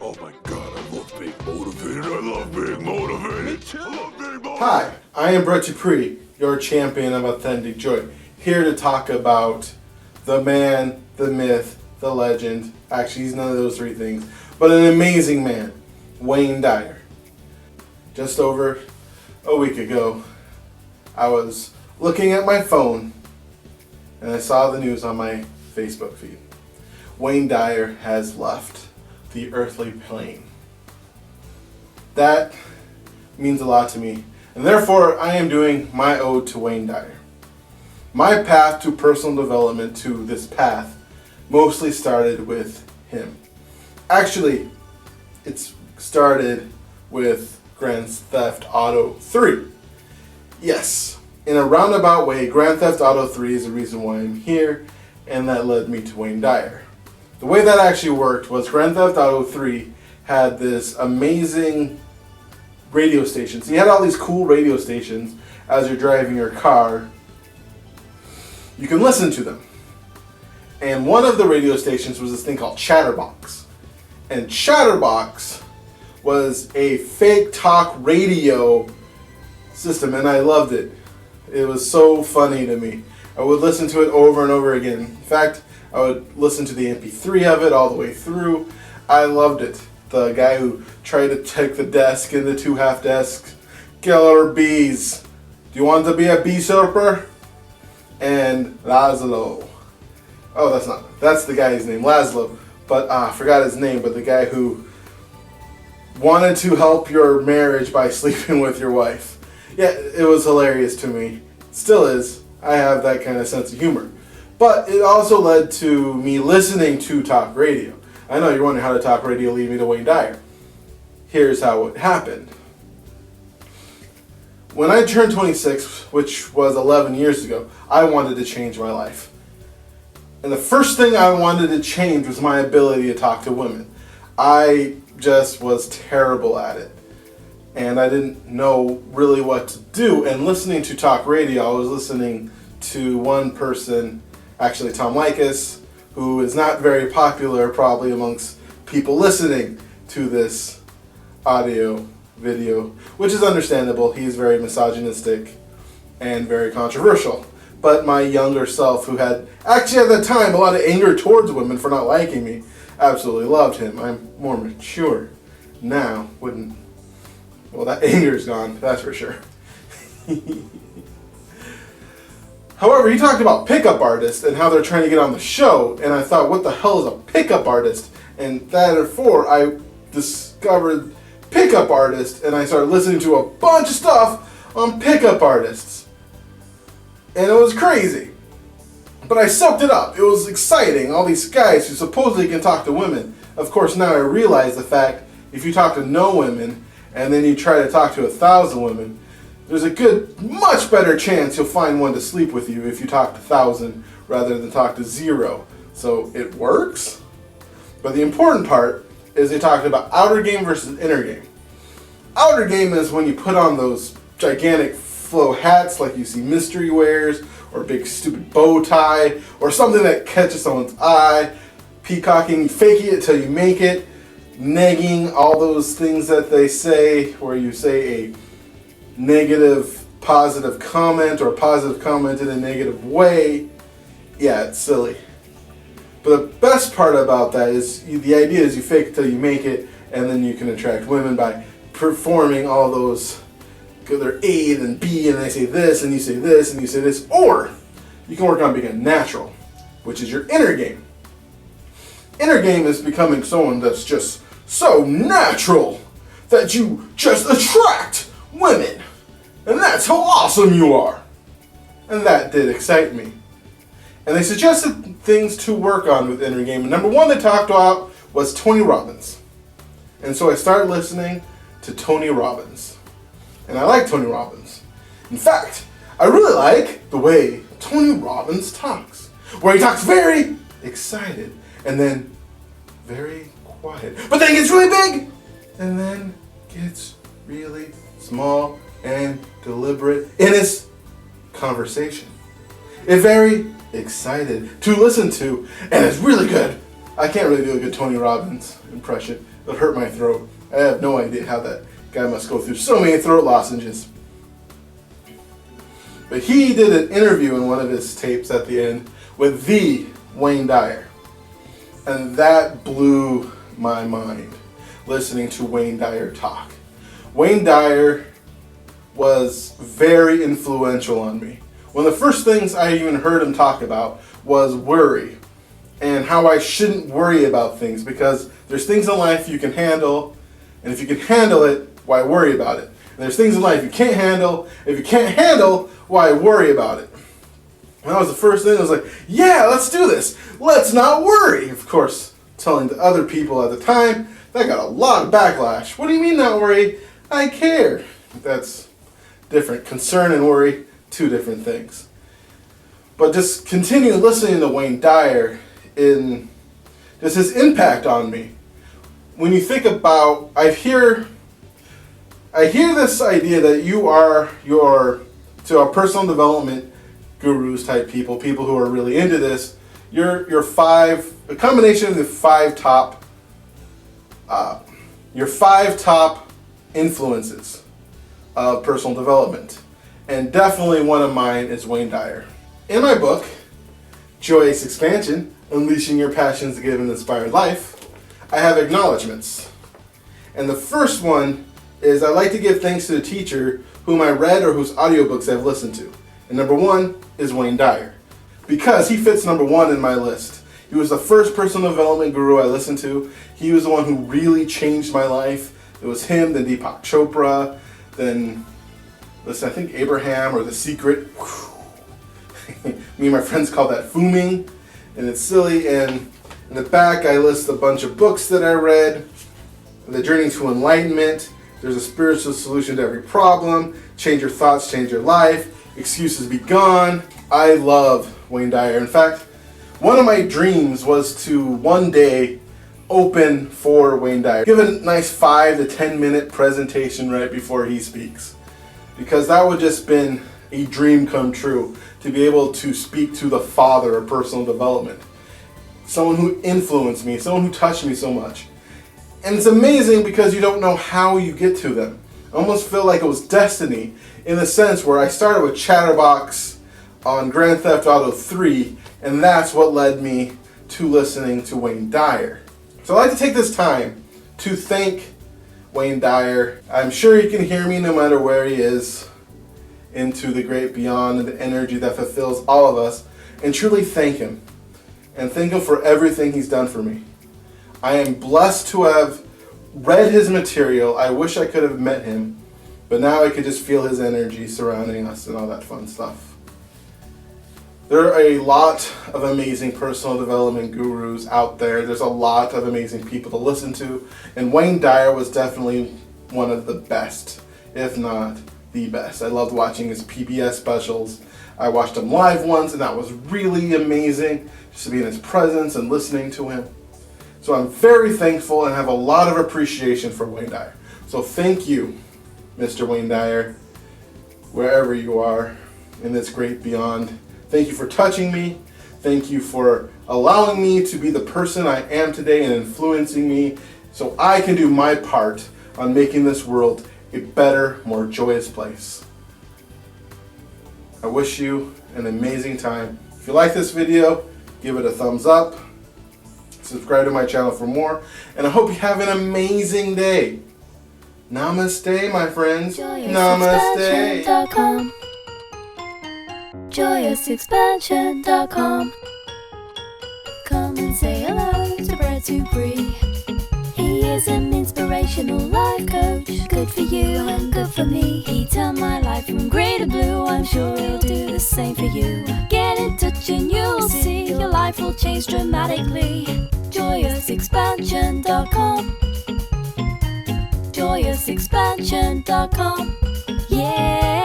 Oh my god, I love being motivated. I love being motivated. Me too. I love being motivated. Hi, I am Brett Dupree, your champion of authentic joy, here to talk about the man, the myth, the legend. Actually, he's none of those three things, but an amazing man, Wayne Dyer. Just over a week ago, I was looking at my phone and I saw the news on my Facebook feed. Wayne Dyer has left the earthly plane. That means a lot to me, and therefore I am doing my ode to Wayne Dyer. My path to personal development, to this path, mostly started with him. Actually, it started with Grand Theft Auto 3. Yes, in a roundabout way, Grand Theft Auto 3 is the reason why I'm here, and that led me to Wayne Dyer. The way that actually worked was Grand Theft Auto 3 had this amazing radio station. So you had all these cool radio stations as you're driving your car. You can listen to them. And one of the radio stations was this thing called Chatterbox. And Chatterbox was a fake talk radio system, and I loved it. It was so funny to me. I would listen to it over and over again. In fact, I would listen to the MP3 of it all the way through. I loved it. The guy who tried to take the desk into two half desks. Killer bees. Do you want to be a bee surfer? And Laszlo. Oh, that's the guy's name, Laszlo. But I forgot his name, but the guy who wanted to help your marriage by sleeping with your wife. Yeah, it was hilarious to me. Still is. I have that kind of sense of humor. But it also led to me listening to talk radio. I know you're wondering how to talk radio lead me to Wayne Dyer. Here's how it happened. When I turned 26, which was 11 years ago, I wanted to change my life. And the first thing I wanted to change was my ability to talk to women. I just was terrible at it. And I didn't know really what to do. And listening to talk radio, I was listening to one person, actually Tom Likas, who is not very popular probably amongst people listening to this audio video, which is understandable. He's very misogynistic and very controversial. But my younger self, who had actually at the time a lot of anger towards women for not liking me, absolutely loved him. I'm more mature now. Well, that anger's gone, that's for sure. However, he talked about pickup artists and how they're trying to get on the show, and I thought, what the hell is a pickup artist? And therefore, I discovered pickup artists, and I started listening to a bunch of stuff on pickup artists. And it was crazy. But I soaked it up. It was exciting. All these guys who supposedly can talk to women. Of course, now I realize the fact, if you talk to no women, and then you try to talk to 1,000 women, there's a much better chance you'll find one to sleep with you if you talk to 1,000 rather than talk to 0. So it works. But the important part is they talked about outer game versus inner game. Outer game is when you put on those gigantic flow hats like you see mystery wears, or a big stupid bow tie, or something that catches someone's eye, peacocking, faking it till you make it, negging, all those things that they say, where you say a negative positive comment or a positive comment in a negative way. Yeah, it's silly. But the best part about that is the idea is you fake it till you make it, and then you can attract women by performing all those, they're A and B, and they say this and you say this and you say this. Or you can work on being a natural, which is your inner game. Inner game is becoming someone that's just so natural that you just attract women. And that's how awesome you are. And that did excite me. And they suggested things to work on with inner game. And number one they talked about was Tony Robbins. And so I started listening to Tony Robbins. And I like Tony Robbins. In fact, I really like the way Tony Robbins talks. Where he talks very excited and then very quiet. But then he gets really big and then gets really small and deliberate in his conversation. It's very excited to listen to, and it's really good. I can't really do a good Tony Robbins impression. It'll hurt my throat. I have no idea how that guy must go through so many throat lozenges. But he did an interview in one of his tapes at the end with the Wayne Dyer. And that blew my mind, listening to Wayne Dyer talk. Wayne Dyer was very influential on me. One of the first things I even heard him talk about was worry and how I shouldn't worry about things, because there's things in life you can handle, and if you can handle it, why worry about it? And there's things in life you can't handle. If you can't handle, why worry about it? And that was the first thing. I was like, yeah, let's do this. Let's not worry. Of course, telling the other people at the time, that got a lot of backlash. What do you mean not worry? I care. That's different. Concern and worry, two different things. But just continue listening to Wayne Dyer in just his impact on me. When you think about, I hear this idea that you are to our personal development gurus type people who are really into this, a combination of the your five top influences of personal development. And definitely one of mine is Wayne Dyer. In my book, Joyous Expansion, Unleashing Your Passions to Give an Inspired Life, I have acknowledgments. And the first one is I like to give thanks to the teacher whom I read or whose audiobooks I've listened to. And number one is Wayne Dyer, because he fits number one in my list. He was the first personal development guru I listened to. He was the one who really changed my life. It was him, then Deepak Chopra, then, I think Abraham or The Secret. Me and my friends call that fooming, and it's silly. And in the back, I list a bunch of books that I read. The Journey to Enlightenment, There's a Spiritual Solution to Every Problem, Change Your Thoughts, Change Your Life, Excuses Be Gone. I love Wayne Dyer. In fact, one of my dreams was to one day open for Wayne Dyer. Give a nice 5 to 10 minute presentation right before he speaks, because that would just been a dream come true, to be able to speak to the father of personal development. Someone who influenced me, someone who touched me so much. And it's amazing because you don't know how you get to them. I almost feel like it was destiny, in the sense where I started with Chatterbox on Grand Theft Auto 3, and that's what led me to listening to Wayne Dyer. So I'd like to take this time to thank Wayne Dyer. I'm sure he can hear me no matter where he is, into the great beyond and the energy that fulfills all of us, and truly thank him. And thank him for everything he's done for me. I am blessed to have read his material. I wish I could have met him, but now I could just feel his energy surrounding us and all that fun stuff. There are a lot of amazing personal development gurus out there. There's a lot of amazing people to listen to, and Wayne Dyer was definitely one of the best, if not the best. I loved watching his PBS specials. I watched him live once, and that was really amazing, just to be in his presence and listening to him. So I'm very thankful and have a lot of appreciation for Wayne Dyer. So thank you, Mr. Wayne Dyer, wherever you are in this great beyond. Thank you for touching me. Thank you for allowing me to be the person I am today and influencing me so I can do my part on making this world a better, more joyous place. I wish you an amazing time. If you like this video, give it a thumbs up. Subscribe to my channel for more. And I hope you have an amazing day. Namaste, my friends. Namaste. JoyousExpansion.com. Come and say hello to Brett Dupree. He is an inspirational life coach, good for you and good for me. He turned my life from grey to blue, I'm sure he'll do the same for you. Get in touch and you'll see your life will change dramatically. JoyousExpansion.com. JoyousExpansion.com. Yeah.